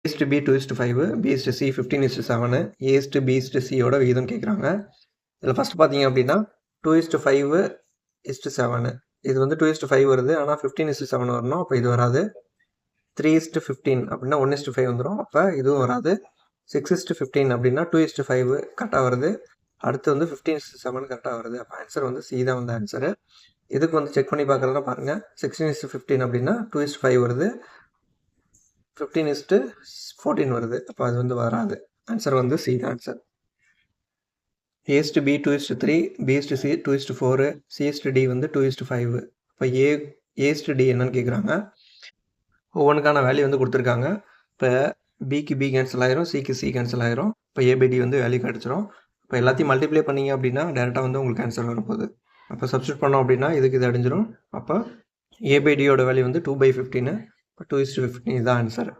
A/B 2:5, B/C 15:7, A/B/Cயோட விகிதம் கேட்குறாங்க. இதில் ஃபஸ்ட் பார்த்தீங்க அப்படின்னா 2:5:7 இது வந்து 2:5 வருது. ஆனால் 15:7 வரணும். அப்போ இது வராது. 3:15 அப்படின்னா 1:5 வந்துடும். அப்போ இதுவும் வராது. 6:15 அப்படின்னா 2:5 கரெக்டாக வருது. அடுத்து வந்து 15:7 கரெக்டாக வருது. அப்போ ஆன்சர் வந்து சி தான் வந்து ஆன்சரு. இதுக்கு வந்து செக் பண்ணி பார்க்குறதுனா பாருங்கள். 16:15 அப்படின்னா 2:5 வருது. 15:14 வருது. அப்போ அது வந்து வராது. ஆன்சர் வந்து சி தான் ஆன்சர். A/B 2:3, B/C 2:4, C/D வந்து 2:5. இப்போ A/D என்னன்னு கேட்குறாங்க. ஒவ்வொன்றுக்கான வேல்யூ வந்து கொடுத்துருக்காங்க. இப்போ பிக்கு பி கேன்சல் ஆயிரும், சிக்கு சி கேன்சல் ஆயிரும். இப்போ ஏபிடி வந்து வேல்யூ கிடச்சிரும். இப்போ எல்லாத்தையும் மல்டிப்ளை பண்ணிங்க அப்படின்னா டேரெக்டாக வந்து உங்களுக்கு ஆன்சர் வரப்போகுது. அப்போ சப்ஸ்டியூட் பண்ணோம் அப்படின்னா இதுக்கு இது அடைஞ்சிரும். அப்போ ஏபிடியோட வேல்யூ வந்து 2/15. இப்போ 2:15 இதுதான் ஆன்சர்.